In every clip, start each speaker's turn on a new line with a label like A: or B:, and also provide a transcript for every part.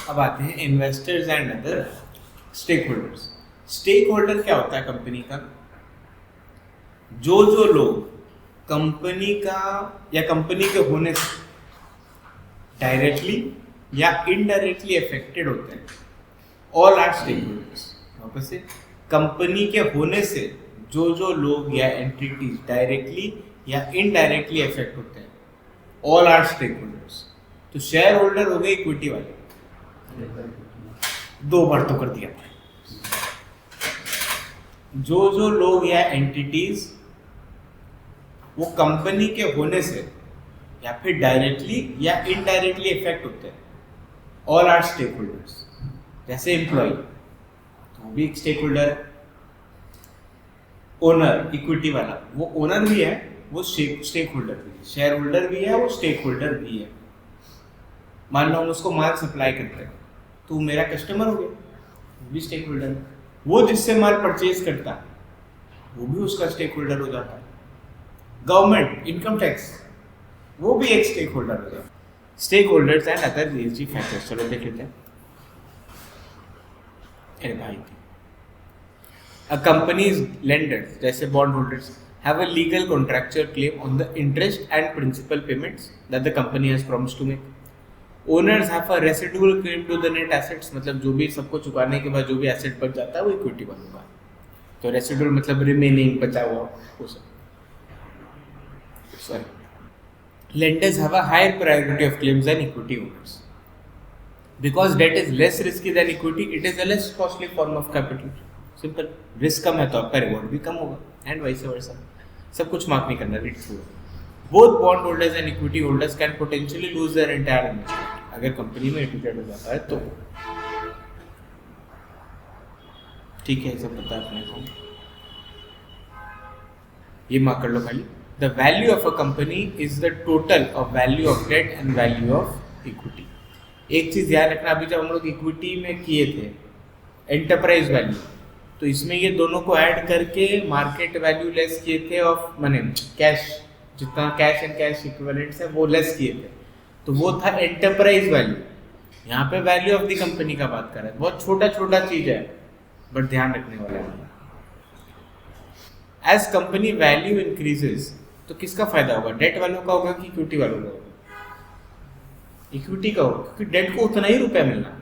A: अब आते हैं investors and other stakeholders. Stakeholder क्या होता है कंपनी का? जो जो लोग कंपनी का या कंपनी के होने से डायरेक्टली या इनडायरेक्टली अफेक्टेड होते हैं, ऑल आर स्टेक होल्डर्स। वापस से, कंपनी के होने से जो जो लोग या एंटिटीज डायरेक्टली या इनडायरेक्टली अफेक्ट होते हैं, ऑल आर स्टेक होल्डर्स। तो शेयर होल्डर हो गए इक्विटी वाले, दो बार तो कर दिया। जो जो लोग या एंटिटीज वो कंपनी के होने से या फिर डायरेक्टली या इनडायरेक्टली इफेक्ट होते हैं, ऑल आर स्टेक होल्डर्स। जैसे एम्प्लॉय, तो वो भी एक स्टेक होल्डर है। ओनर, इक्विटी वाला, वो ओनर भी है, वो स्टेक होल्डर भी है। शेयर होल्डर भी है, वो स्टेक होल्डर भी है। मान लो हम उसको माल सप्लाई करते हैं, तो मेरा कस्टमर हो गया, वो भी स्टेक होल्डर है। वो जिससे माल परचेज करता है, वो भी उसका स्टेक होल्डर हो जाता है। गवर्नमेंट इनकम टैक्स, वो भी एक स्टेक होल्डर हो जाता है। Stakeholders and other ESG factors, चलो देख लेते हैं। अरे भाई, A company's lenders, जैसे bond holders, have a legal contractual claim on the interest and principal payments that the company has promised to make. Owners have a residual claim to the net assets, मतलब जो भी सबको चुकाने के बाद जो भी एसेट बच जाता है वो इक्विटी वालों का। तो रेसिडुअल मतलब रिमेनिंग, बचा हुआ वो सब। Sorry. Lenders have a higher priority of claims than equity owners. Because debt is less risky than equity, it is a less costly form of capital. Simple, risk कम है तो आपका रिवॉर्ड भी कम होगा, एंड वाइस वर्सा। सब कुछ mark नहीं करना, read through. Both bond holders and equity holders can potentially lose their entire investment. अगर कंपनी में एडमिटेड हो जाता है तो ठीक है, सब पता है अपने को, ये मार्क कर लो खाली। The value of a company is the total of value of debt and value of equity. एक चीज ध्यान रखना, अभी जब हम लोग इक्विटी में किए थे एंटरप्राइज वैल्यू, तो इसमें ये दोनों को ऐड करके मार्केट वैल्यू लेस किए थे ऑफ मनी, कैश, जितना कैश एंड कैश इक्विवेलेंट्स है वो लेस किए थे, तो वो था एंटरप्राइज वैल्यू। यहाँ पे वैल्यू ऑफ द कंपनी का बात कर रहा है, बहुत छोटा छोटा चीज है बट ध्यान रखने वाला है। एज कंपनी वैल्यू इंक्रीजेस, तो किसका फायदा होगा? डेट वालों का होगा कि इक्विटी वालों का होगा? इक्विटी का होगा, क्योंकि डेट को उतना ही रुपया मिलना।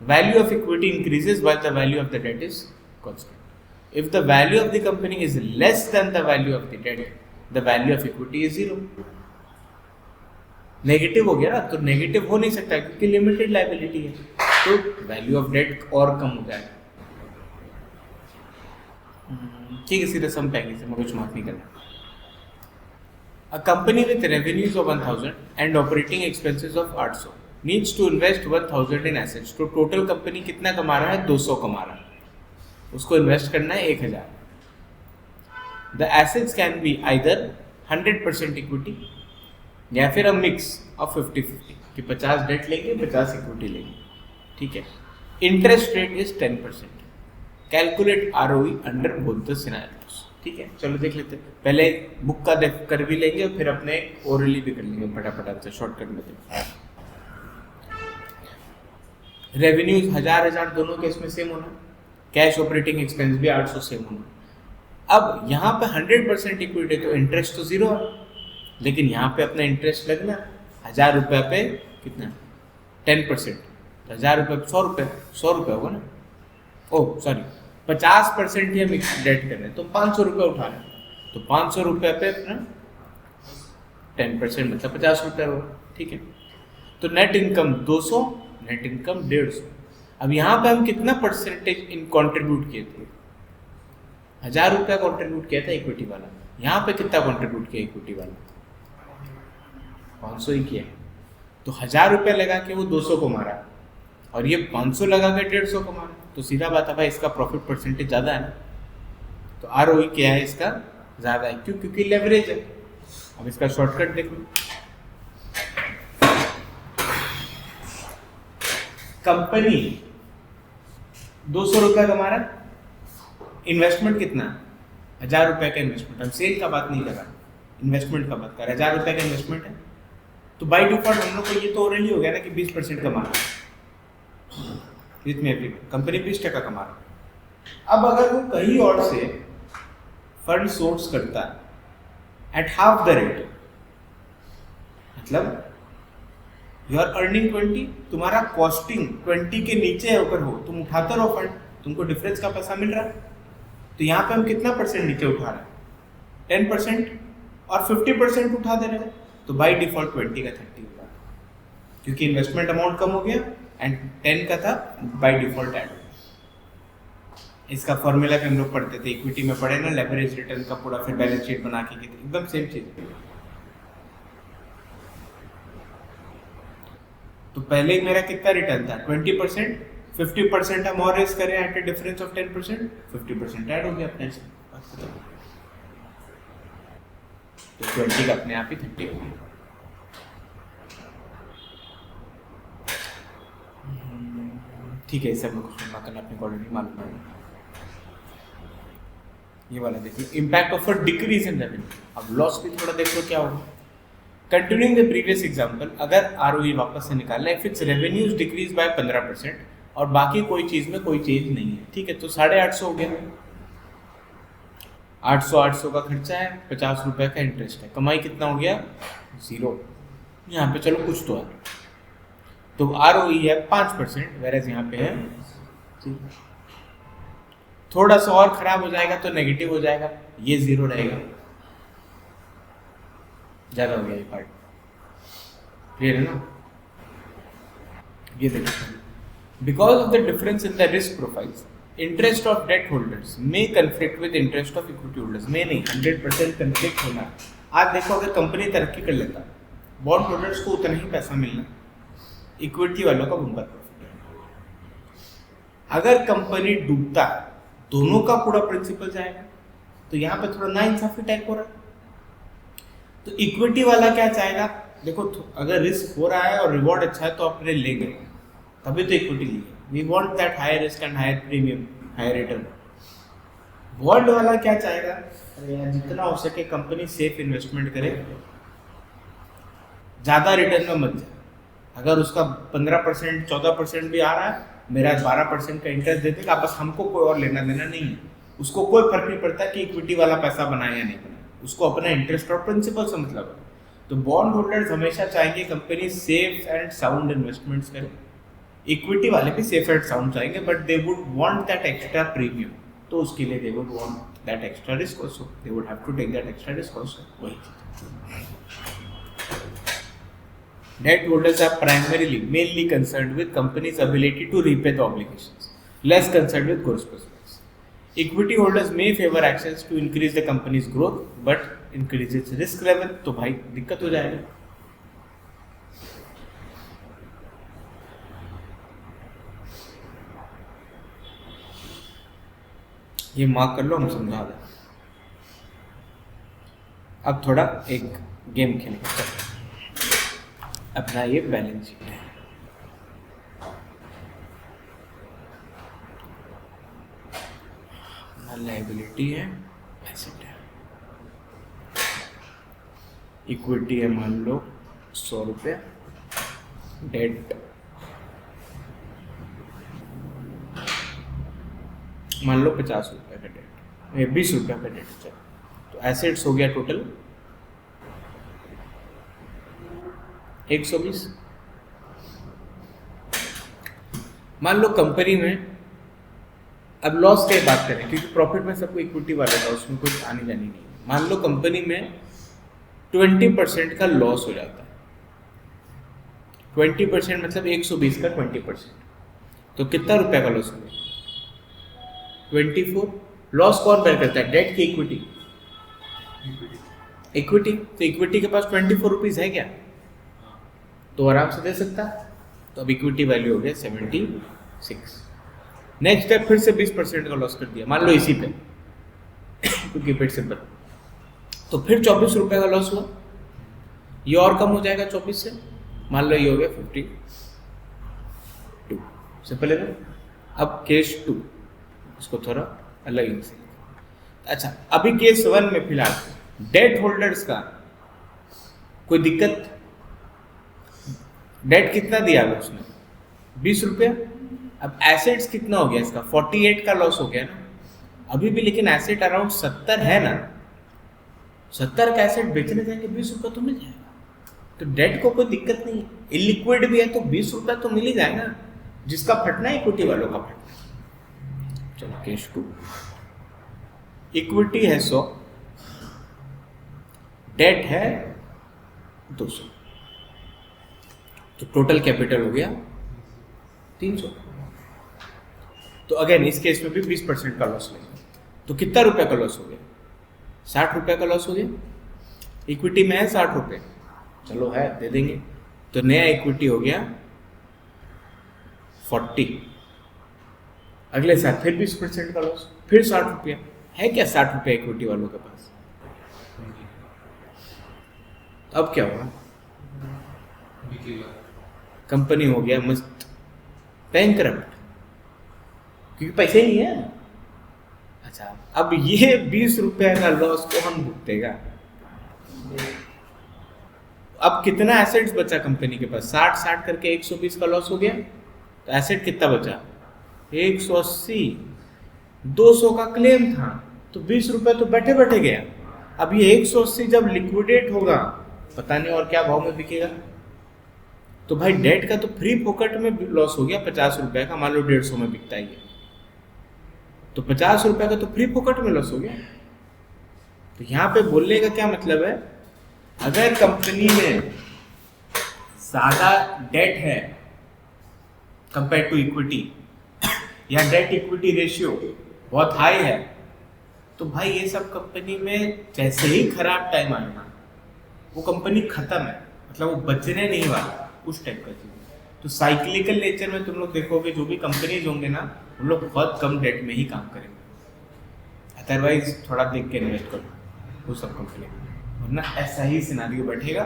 A: Value of equity increases while the value of the debt is constant. If the value of the company is less than the value of the debt, the value of equity is zero. Negative हो गया ना, तो negative हो नहीं सकता क्योंकि limited liability है, तो वैल्यू ऑफ डेट और कम हो जाएगा। ठीक है, सीधे सम पाएंगे, इसमें कुछ मार्क नहीं करना। A company with revenues of 1000 and operating expenses of 800 needs to invest 1000 in assets. तो टोटल कंपनी कितना कमा रहा है? 200 कमा रहा है, उसको इन्वेस्ट करना है 1000। The assets can be either 100% equity या फिर अ मिक्स ऑफ 50-50 कि 50 डेट लेंगे 50 इक्विटी लेंगे। ठीक है, interest rate is 10%। Calculate ROE under both the scenarios. ठीक है, चलो देख लेते हैं। पहले बुक का कर भी लेंगे फिर अपने ओरली भी कर लेंगे, फटाफट से शॉर्टकट में देखते। रेवेन्यूज 1000 दोनों केस में सेम होना, कैश ऑपरेटिंग एक्सपेंस भी 800 सेम होना। अब यहाँ पे 100% इक्विटी, तो इंटरेस्ट तो जीरो है, लेकिन यहाँ पे अपना इंटरेस्ट लगना 1000 रुपये पे कितना? 10%, 1000 रुपये 100 रुपये, 100 रुपये होगा ना। ओह सॉरी, 50% ही हम डेट कर रहे हैं, तो 500 रुपये उठा रहे हैं, तो 500 रुपये पे अपना 10% मतलब 50 रुपये होगा। ठीक है, तो नेट इनकम 200, नेट इनकम 150। अब यहाँ पे हम कितना परसेंटेज इन कंट्रीब्यूट किए थे? 1000 रुपया कंट्रीब्यूट किया था इक्विटी वाला, यहाँ पे कितना कंट्रीब्यूट किया इक्विटी वाला? 500 ही किया। तो 1000 रुपया लगा के वो 200 को मारा और ये 500 लगा के 150 को मारा, तो सीधा बात है भाई, इसका प्रॉफिट परसेंटेज ज़्यादा है ना। तो ROE क्या है इसका? ज़्यादा है। क्यों? क्योंकि लेवरेज है। अब इसका शॉर्टकट देख लो, कंपनी 200 रुपया कमा रहा, इन्वेस्टमेंट कितना? 1000 रुपये का इन्वेस्टमेंट। हम सेल का बात नहीं कर रहा, इन्वेस्टमेंट का बात कर रहे। 1000 रुपये का इन्वेस्टमेंट है, तो बाई डिफॉल्ट हम लोग को ये तो ऑलरेडी हो गया ना कि 20% कमा रहा है, जितने भी कंपनी 20% कमा रहा है। अब अगर वो कहीं और से फंड सोर्स करता है एट हाफ द रेट, मतलब यू आर अर्निंग 20, तुम्हारा कॉस्टिंग 20 के नीचे होकर हो, तुम उठाते रहो फंड, तुमको डिफरेंस का पैसा मिल रहा है। तो यहाँ पे हम कितना परसेंट नीचे उठा रहे हैं? 10%, और 50% उठा दे रहे हैं, तो बाई डिफॉल्ट 20 का 30 होगा, क्योंकि इन्वेस्टमेंट अमाउंट कम हो गया एंड 10 का था बाई डिफॉल्ट ऐड। इसका फॉर्मूला भी हम लोग पढ़ते थे, इक्विटी में पढ़े ना, लेवरेज रिटर्न का पूरा, फिर बैलेंस शीट बना के एकदम सेम चीज। तो पहले मेरा कितना रिटर्न था? 20%, 50% हम और रेस करें at a difference of 10%, 50% add हो गया अपने से, तो 20 का अपने आप ही 30 हो गया। ठीक है, इसे हम कुछ ना करना, अपने को ऑलरेडी मालूम है। ये वाला देखिए, impact of a decrease in revenue. अब लॉस भी थोड़ा देखो क्या होगा। कंटिन्यूइंग द प्रीवियस एग्जांपल, अगर आरओई वापस से निकालना है, if it's revenues decrease by 15% और बाकी कोई चीज में कोई चेंज नहीं है, ठीक है, तो 850 हो गया। 800 का खर्चा है, 50 रुपए का इंटरेस्ट है, कमाई कितना हो गया? 0। यहाँ पे चलो कुछ तो है, तो आरओई है 5%, वेरएज यहाँ पे है 0। थोड़ा सा और खराब हो जाएगा तो नेगेटिव हो जाएगा, ये 0 रहेगा। ज्यादा हो गया ये पार्ट, क्लियर है ना? ये देखो, because of the difference in the risk profiles, interest of debt holders में conflict with interest of equity holders में नहीं, 100% कन्फ्लिक्ट होना। आज देखो, अगर कंपनी तरक्की कर लेता, बॉन्ड होल्डर्स को उतना ही पैसा मिलना, इक्विटी वालों का बम्पर प्रॉफिट है। अगर कंपनी डूबता, दोनों का पूरा प्रिंसिपल जाएगा, तो यहाँ पे थोड़ा नाइंसाफी टाइप हो रहा है। तो इक्विटी वाला क्या चाहेगा? देखो, अगर रिस्क हो रहा है और रिवॉर्ड अच्छा है तो अपने लेंगे, तभी तो इक्विटी ली है। We want that higher risk and higher premium, higher return. Bond वाला क्या चाहेगा? अरे यार, जितना हो सके कंपनी सेफ इन्वेस्टमेंट करे, ज्यादा रिटर्न में मत जाए। अगर उसका 15% 14% भी आ रहा है, मेरा 12% का इंटरेस्ट दे देगा, बस हमको कोई और लेना देना नहीं है। उसको कोई फर्क नहीं पड़ता कि इक्विटी वाला पैसा बनाए या नहीं बनाए, उसको अपना इंटरेस्ट और प्रिंसिपल से मतलब है। तो बॉन्ड होल्डर्स हमेशा चाहेंगे company safe and sound investments करे। इक्विटी वाले भी सेफ एंड साउंड चाहेंगे, but they would want that extra premium, तो उसके लिए they would want that extra risk also, they would have to take that extra risk also. वही debt holders are mainly concerned with company's ability to repay the obligations, less concerned with gross prospects. Equity holders may favor actions to increase the company's growth, but increase its risk level, तो भाई दिक्कत हो जाएगा। ये mark कर लो, हम समझा दें। अब थोड़ा एक गेम खेलेंगे। अपना ये बैलेंस शीट है, लायबिलिटी है, एसेट है, इक्विटी है मान लो 100 रुपये, डेट मान लो 50 रुपये का डेट, 20 रुपये का डेट है। तो एसेट्स हो गया टोटल 120। मान लो कंपनी में, अब लॉस की बात करें क्योंकि प्रॉफिट में सबको इक्विटी वाला था, उसमें कुछ आने जानी नहीं। मान लो कंपनी में 20% का लॉस हो जाता है। 20% मतलब 120 का 20%, तो कितना रुपए का लॉस हो गया? 24। लॉस कौन बेयर करता है, डेट की इक्विटी? इक्विटी। तो इक्विटी के पास 24 रुपीज है क्या? तो आराम से दे सकता है। तो अब इक्विटी वैल्यू हो गया 76। नेक्स्ट स्टेप, फिर से 20% का लॉस कर दिया, मान लो इसी पे, टू कीप इट सिंपल। तो फिर 24 रुपए का लॉस हुआ, ये और कम हो जाएगा 24 से, मान लो ये हो गया 52। सिंपल है ना? अब केस 2, इसको थोड़ा अलग से। अच्छा, अभी केस 1 में फिलहाल डेट होल्डर्स का कोई दिक्कत? डेट कितना दिया है उसने, 20 रुपया। अब एसेट्स कितना हो गया इसका, 48 का लॉस हो गया ना अभी भी, लेकिन एसेट अराउंड 70 है ना, 70 का एसेट बेचने जाएंगे 20 रुपया तो मिल जाएगा। तो डेट को कोई दिक्कत नहीं है, इलिक्विड भी है तो 20 रुपया तो मिल ही जाएगा। जिसका फटना है इक्विटी वालों का फटना। चलो केस 2, इक्विटी है 100, डेट है 200, तो टोटल कैपिटल हो गया 300। तो अगेन इस केस में भी 20% का लॉस लेंगे, तो कितना रुपए का लॉस हो गया, 60 रुपए का लॉस हो गया। इक्विटी में है 60 रुपए, चलो है दे देंगे, तो नया इक्विटी हो गया 40। अगले साल फिर 20% का लॉस, फिर 60 रुपया। है क्या 60 रुपया इक्विटी वालों के पास? अब क्या होगा, कंपनी हो गया मस्त बैंकरप्ट, क्योंकि पैसे ही नहीं है। अच्छा, अब ये 20 रुपए का लॉस कौन भुगतेगा? अब कितना एसेट्स बचा कंपनी के पास, 60 करके 120 का लॉस हो गया, तो एसेट कितना बचा, 180। 200 का क्लेम था, तो 20 रुपए तो बैठे बैठे गया। अब ये 180 जब लिक्विडेट होगा, पता नहीं और क्या भाव में बिकेगा। तो भाई डेट का तो फ्री पॉकेट में लॉस हो गया 50 रुपए का, मान लो 150 में बिकता है ये, तो 50 रुपए का तो फ्री पॉकेट में लॉस हो गया। तो यहाँ पे बोलने का क्या मतलब है, अगर कंपनी में ज्यादा डेट है कंपेयर टू इक्विटी, या डेट इक्विटी रेशियो बहुत हाई है, तो भाई ये सब कंपनी में जैसे ही खराब टाइम आएगा वो कंपनी खत्म है, मतलब वो बचने नहीं वाला, उस टाइप का चीज। तो साइक्लिकल नेचर में तुम लोग देखोगे जो भी कंपनीज होंगे ना, उन लोग बहुत कम डेट में ही काम करेंगे। अदरवाइज थोड़ा देख के इन्वेस्ट करो वो सब कंपनी, वरना ऐसा ही सिनारियो बैठेगा,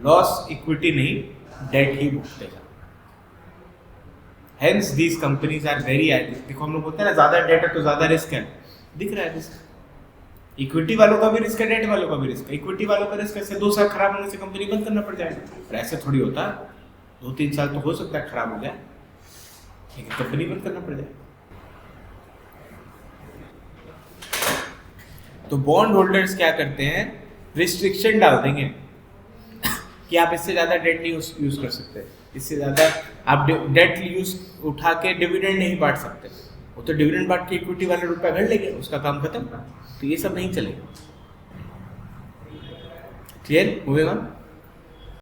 A: लॉस इक्विटी नहीं डेट ही भुगतेगा। Hence these companies are very active. देखो हम लोग बोलते हैं ना ज्यादा डेट है तो ज्यादा रिस्क है, दिख रहा है रिस्क। इक्विटी वालों का भी रिस्क है, डेट वालों का भी रिस्क है। इक्विटी वालों का रिस्क ऐसे 2 साल खराब होने से कंपनी बंद करना पड़ जाएगा, पर ऐसे थोड़ी होता, 2-3 साल तो हो सकता है खराब हो गया, लेकिन कंपनी बंद करना पड़ जाएगा। तो बॉन्ड होल्डर्स क्या करते हैं, रिस्ट्रिक्शन डाल देंगे कि आप इससे ज्यादा डेट नहीं यूज कर सकते, इससे ज्यादा आप डेट यूज उठा के डिविडेंड नहीं बांट सकते। वो तो डिविडेंड बांट के इक्विटी वाले रुपया घर लेंगे, उसका काम खत्म। तो ये सब नहीं चलेगा। क्लियर? Moving on.